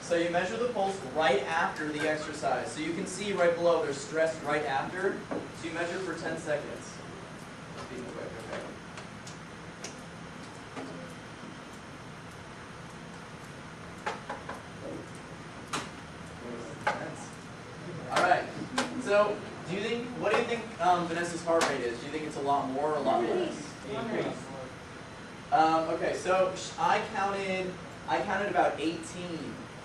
So you measure the pulse right after the exercise. So you can see right below there's stress right after. So you measure for 10 seconds. Being quick, okay. All right. So what do you think Vanessa's heart rate is? Do you think it's a lot more or a lot less? Okay, so I counted about 18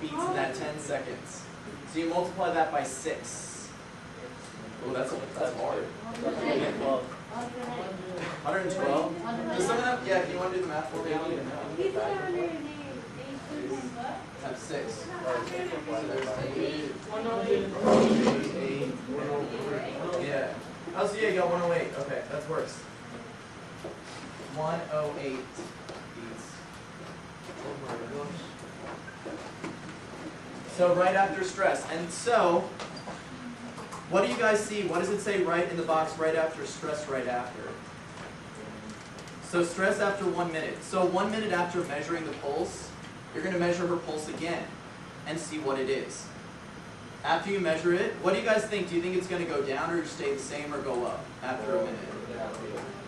beats in that 10 seconds. So you multiply that by 6. Oh, that's hard. 112? Does someone have, yeah, can you want to do the math for me? Times 6. So there's 8. 108. Yeah. Oh, so yeah, you got 108. Okay, that works. 108 beats. So right after stress. And so, what do you guys see? What does it say right in the box right after stress right after? So stress after 1 minute. So 1 minute after measuring the pulse, you're going to measure her pulse again and see what it is. After you measure it, what do you guys think? Do you think it's going to go down or stay the same or go up after a minute?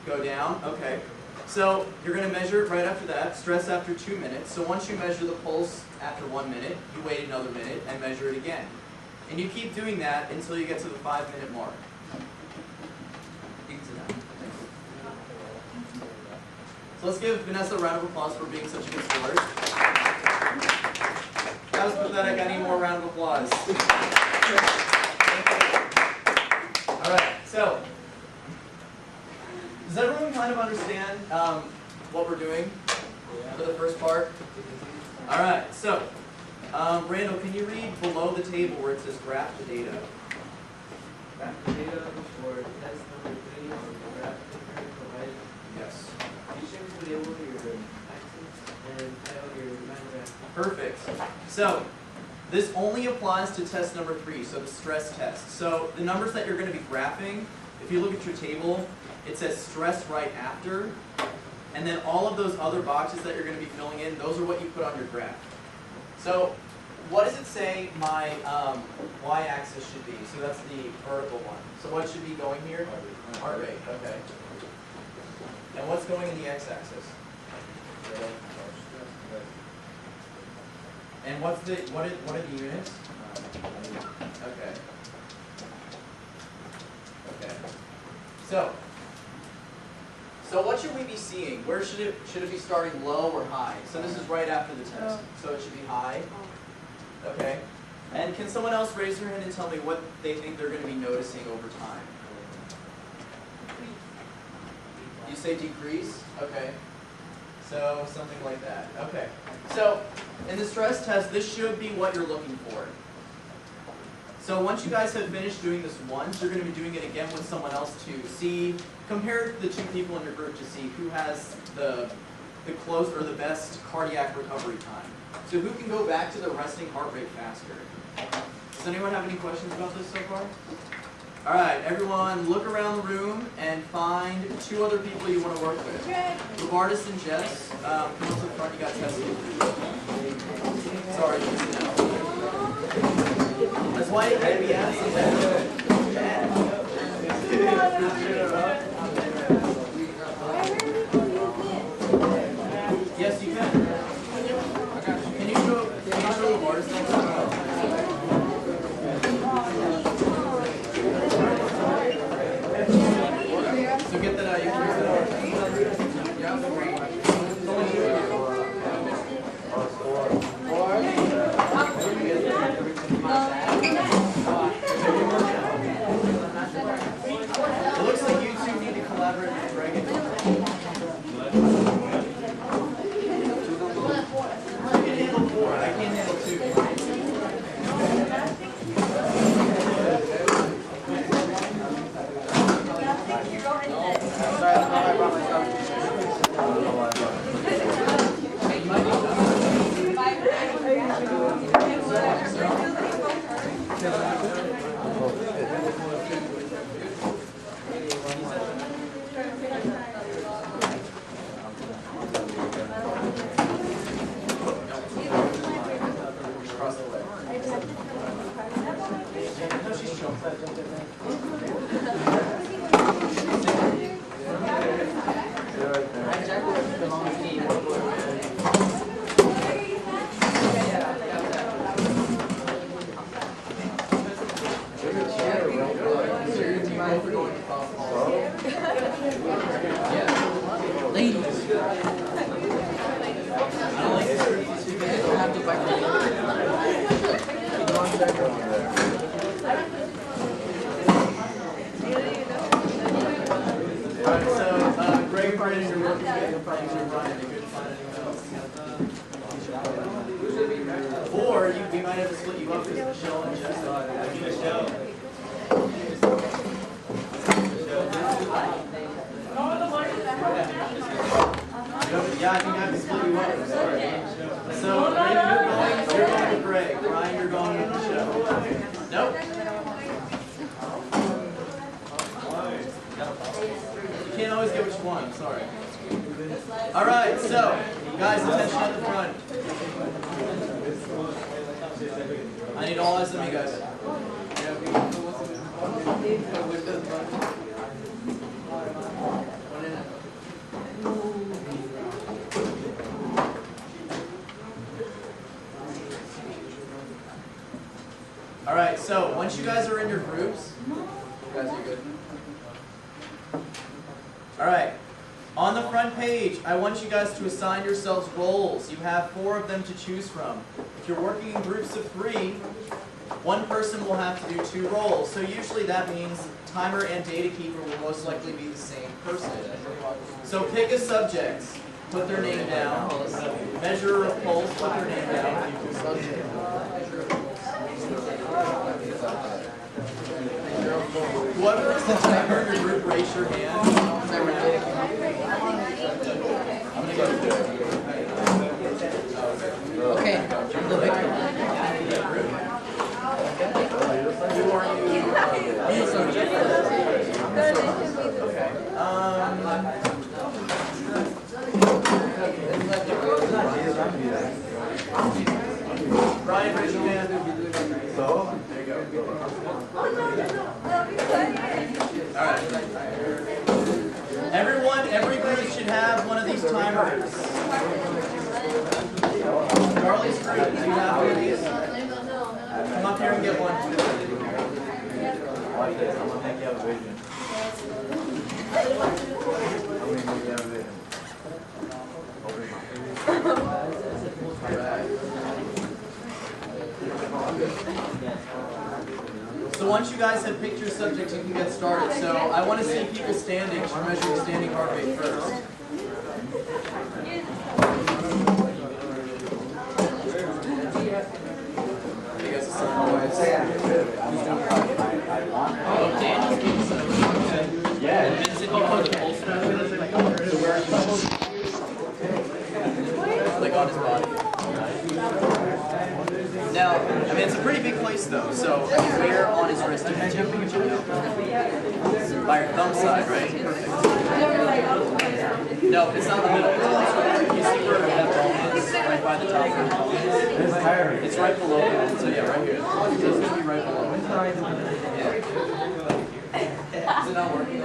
Go down? Okay. So you're going to measure it right after that, stress after 2 minutes. So once you measure the pulse after 1 minute, you wait another minute and measure it again. And you keep doing that until you get to the 5-minute mark. So let's give Vanessa a round of applause for being such a good sport. That was pathetic. I need more round of applause. All right, so does everyone kind of understand what we're doing for the first part? All right, so Randall, can you read below the table where it says graph the data? Graph the data for test number 3 on the graph figure provided. Yes. You should put your axis and title your line graph. Perfect. So this only applies to test number 3, so the stress test. So the numbers that you're going to be graphing, if you look at your table, it says stress right after, and then all of those other boxes that you're going to be filling in, those are what you put on your graph. So what does it say my y-axis should be? So that's the vertical one. So what should be going here? Heart rate. Okay. And what's going in the x-axis? And what are the units? Okay. Okay. So what should we be seeing? Where should it be starting, low or high? So this is right after the test. So it should be high. Okay. And can someone else raise their hand and tell me what they think they're going to be noticing over time? You say decrease? Okay. So something like that. Okay. So in the stress test, this should be what you're looking for. So once you guys have finished doing this once, you're going to be doing it again with someone else to see, compare the 2 people in your group to see who has the close or the best cardiac recovery time. So who can go back to the resting heart rate faster? Does anyone have any questions about this so far? All right, everyone, look around the room and find 2 other people you want to work with. Lavardis and Jess, come up to the front. You got tested. Sorry, that's why it can't be asked. Yes, you can. Can you show Lavardis next time? So get that out. You can use that out. It looks like you 2 need to collaborate with Reagan. You can handle 4. I can't handle 2. Across the Or we might have to split you up because Michelle and Jess are yeah, I think I have to split you up. I'm sorry. So, you're going with Greg. Ryan, you're going with Michelle. Nope. You can't always get what you want. I'm sorry. All right, so, guys, attention at the front. I need all eyes on me, guys. All right, so once you guys are in your groups, you guys are good. All right. On the front page, I want you guys to assign yourselves roles. You have 4 of them to choose from. If you're working in groups of 3, one person will have to do 2 roles. So usually that means timer and data keeper will most likely be the same person. So pick a subject, put their name down. Measure of pulse, put their name down. Whoever is the timer in your group, raise your hand. Okay, the victim. Who are you? Brian, raise your hand. So? There you go. Alright. Every group should have one of these timers. Charlie's group, do you have one of these? Come up here and get one. So once you guys have picked your subjects, you can get started. So I want to see people standing. We're measuring standing heart rate first. Oh, Daniel's getting some. Yeah. Vincent, you put the pulse back. So where are you? Like on his body. Now, I mean, it's a pretty big place though, so where on his wrist do you have temperature? By your thumb side, right? No, it's not in the middle. You see where that bone is? Right by the top. It's right below it. So yeah, right here. So it's going to be right below it. Yeah. Is it not working?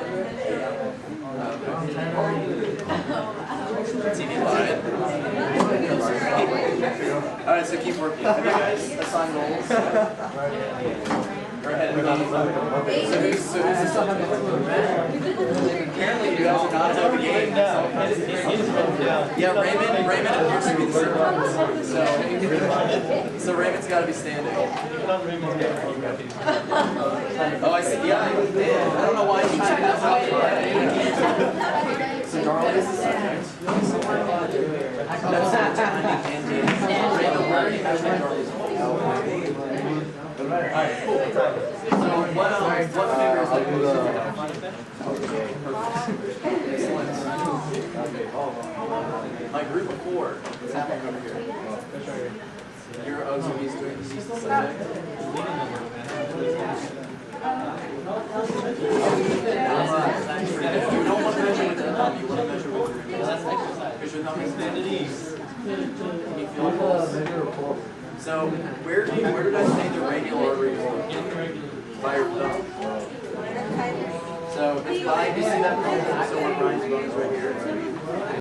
TV live. Alright, so keep working. Have you guys assigned roles? Go ahead and so who's the subject? Apparently you guys are not out of the game. Yeah, Raymond appears to be the subject. So Raymond's got to be standing. Oh, I see. Yeah, I don't know why he's trying to have that. So Darla is the subject. That's the timing and data. Raymond, where are you measuring Darla's pulse? Alright, cool. So what figures are you Excellent. My group of 4. What's happening over here? You're he's the subject. You don't want to measure with your thumb, you want to measure with your hand. That's exercise. Because your thumb is stand at ease. Can you feel pulse? So where did I say the radial artery is? By your thumb. So it's by, you see that bone, so where Brian's bone is right here.